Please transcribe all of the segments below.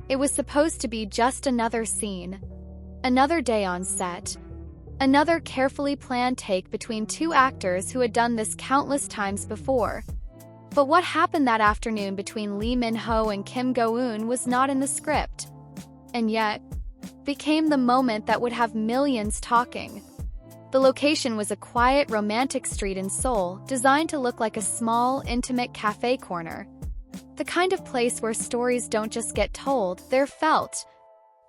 It was supposed to be just another scene. Another day on set. Another carefully planned take between two actors who had done this countless times before. But what happened that afternoon between Lee Min-ho and Kim Go-eun was not in the script. And yet, became the moment that would have millions talking. The location was a quiet, romantic street in Seoul, designed to look like a small, intimate cafe corner. The kind of place where stories don't just get told, they're felt.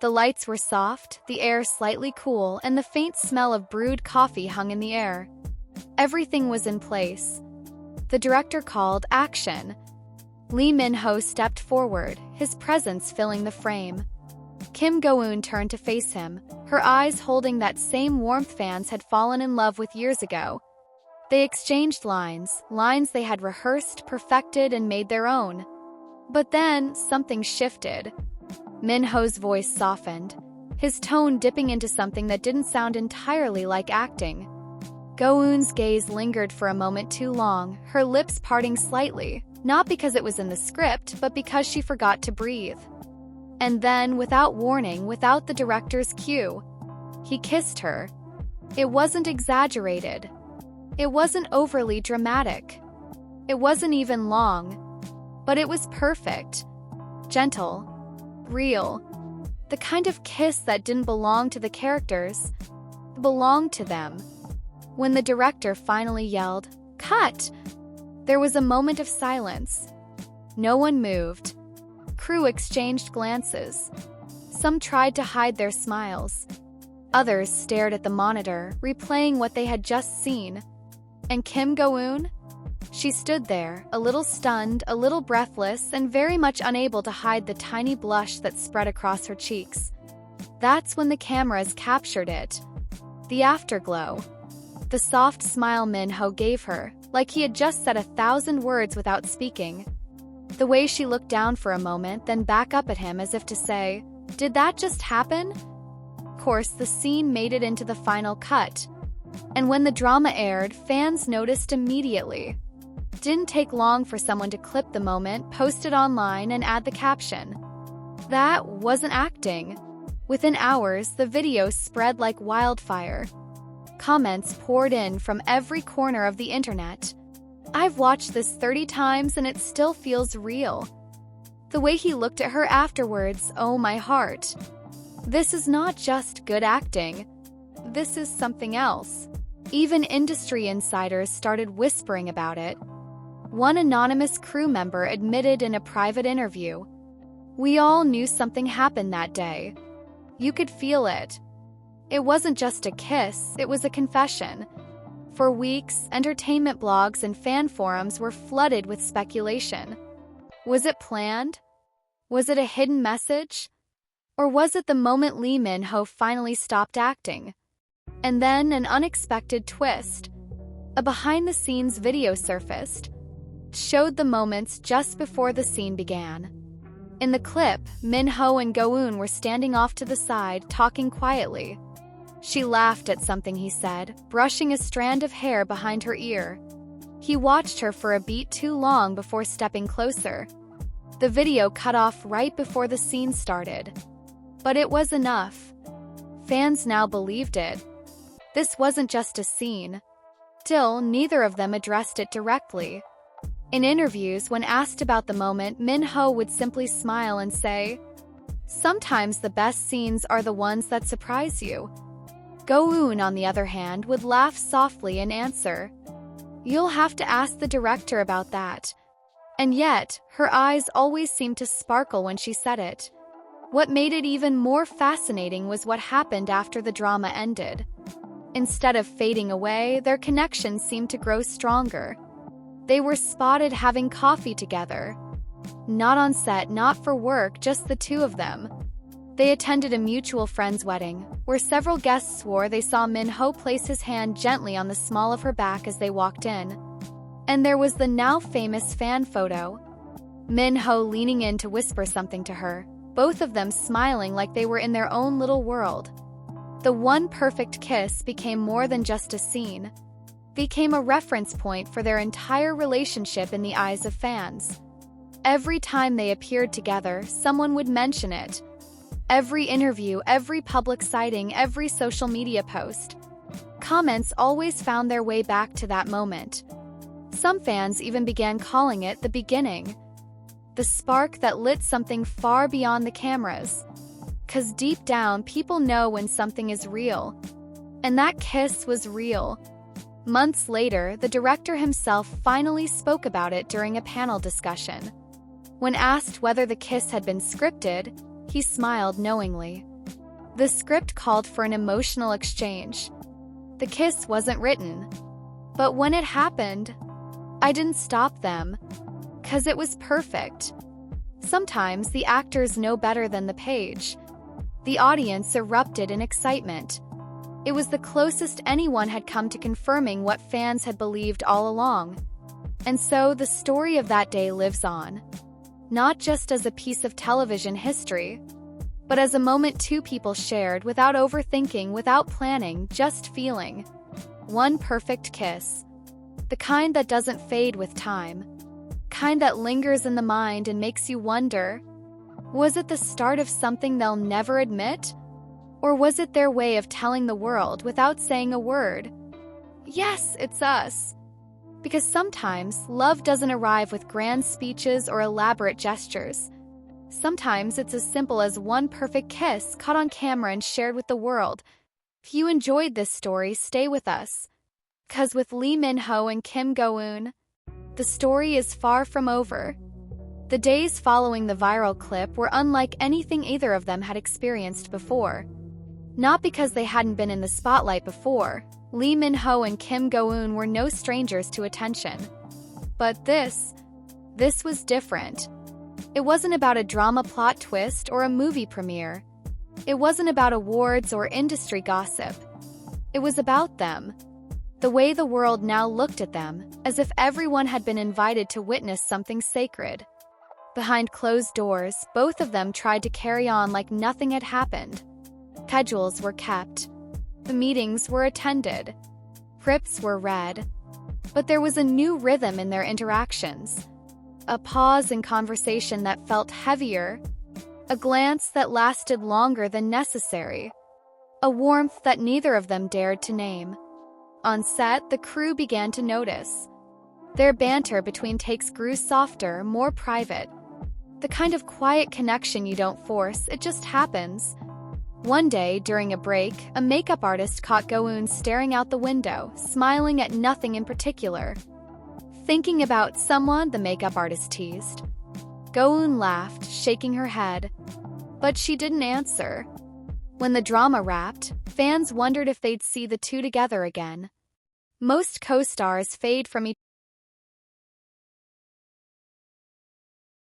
The lights were soft, the air slightly cool, and the faint smell of brewed coffee hung in the air. Everything was in place. The director called action. Lee Min-ho stepped forward, his presence filling the frame. Kim Go-eun turned to face him, her eyes holding that same warmth fans had fallen in love with years ago. They exchanged lines they had rehearsed, perfected, and made their own. But then, something shifted. Min-ho's voice softened, his tone dipping into something that didn't sound entirely like acting. Go-eun's gaze lingered for a moment too long, her lips parting slightly, not because it was in the script, but because she forgot to breathe. And then, without warning, without the director's cue, he kissed her. It wasn't exaggerated. It wasn't overly dramatic. It wasn't even long. But it was perfect. Gentle. Real. The kind of kiss that didn't belong to the characters. It belonged to them. When the director finally yelled, "Cut!" there was a moment of silence. No one moved. Crew exchanged glances. Some tried to hide their smiles. Others stared at the monitor, replaying what they had just seen. And Kim Go-eun? She stood there, a little stunned, a little breathless, and very much unable to hide the tiny blush that spread across her cheeks. That's when the cameras captured it. The afterglow. The soft smile Min-ho gave her, like he had just said 1,000 words without speaking. The way she looked down for a moment, then back up at him as if to say, "Did that just happen?" Of course, the scene made it into the final cut. And when the drama aired, fans noticed immediately. Didn't take long for someone to clip the moment, post it online, and add the caption. That wasn't acting. Within hours, the video spread like wildfire. Comments poured in from every corner of the internet. "I've watched this 30 times and it still feels real." The way he looked at her afterwards, oh my heart. This is not just good acting. This is something else. Even industry insiders started whispering about it. One anonymous crew member admitted in a private interview, "We all knew something happened that day. You could feel it. It wasn't just a kiss, it was a confession." For weeks, entertainment blogs and fan forums were flooded with speculation. Was it planned? Was it a hidden message? Or was it the moment Lee Min-ho finally stopped acting? And then an unexpected twist. A behind-the-scenes video surfaced. Showed the moments just before the scene began. In the clip, Min-ho and Go-eun were standing off to the side, talking quietly. She laughed at something he said, brushing a strand of hair behind her ear. He watched her for a beat too long before stepping closer. The video cut off right before the scene started. But it was enough. Fans now believed it. This wasn't just a scene. Still, neither of them addressed it directly. In interviews, when asked about the moment, Min-ho would simply smile and say, "Sometimes the best scenes are the ones that surprise you." Go-eun, on the other hand, would laugh softly and answer, "You'll have to ask the director about that." And yet, her eyes always seemed to sparkle when she said it. What made it even more fascinating was what happened after the drama ended. Instead of fading away, their connection seemed to grow stronger. They were spotted having coffee together. Not on set, not for work, just the two of them. They attended a mutual friend's wedding, where several guests swore they saw Min-ho place his hand gently on the small of her back as they walked in. And there was the now famous fan photo. Min-ho leaning in to whisper something to her, both of them smiling like they were in their own little world. The one perfect kiss became more than just a scene. Became a reference point for their entire relationship in the eyes of fans. Every time they appeared together, someone would mention it. Every interview, every public sighting, every social media post. Comments always found their way back to that moment. Some fans even began calling it the beginning. The spark that lit something far beyond the cameras. 'Cause deep down, people know when something is real. And that kiss was real. Months later, the director himself finally spoke about it during a panel discussion. When asked whether the kiss had been scripted, he smiled knowingly. The script called for an emotional exchange. The kiss wasn't written. But when it happened, I didn't stop them. 'Cause it was perfect. Sometimes the actors know better than the page. The audience erupted in excitement. It was the closest anyone had come to confirming what fans had believed all along. And so the story of that day lives on. Not just as a piece of television history, but as a moment two people shared without overthinking, without planning, just feeling. One perfect kiss. The kind that doesn't fade with time. Kind that lingers in the mind and makes you wonder, was it the start of something they'll never admit? Or was it their way of telling the world without saying a word? Yes, it's us. Because sometimes love doesn't arrive with grand speeches or elaborate gestures. Sometimes it's as simple as one perfect kiss caught on camera and shared with the world. If you enjoyed this story, stay with us. 'Cause with Lee Min-ho and Kim Go-eun, the story is far from over. The days following the viral clip were unlike anything either of them had experienced before. Not because they hadn't been in the spotlight before. Lee Min-ho and Kim Go-eun were no strangers to attention. But this was different. It wasn't about a drama plot twist or a movie premiere. It wasn't about awards or industry gossip. It was about them. The way the world now looked at them, as if everyone had been invited to witness something sacred. Behind closed doors, both of them tried to carry on like nothing had happened. Schedules were kept. The meetings were attended. Scripts were read. But there was a new rhythm in their interactions. A pause in conversation that felt heavier. A glance that lasted longer than necessary. A warmth that neither of them dared to name. On set, the crew began to notice. Their banter between takes grew softer, more private. The kind of quiet connection you don't force, it just happens. One day, during a break, a makeup artist caught Go-eun staring out the window, smiling at nothing in particular. Thinking about someone, the makeup artist teased. Go-eun laughed, shaking her head. But she didn't answer. When the drama wrapped, fans wondered if they'd see the two together again. Most co-stars fade from each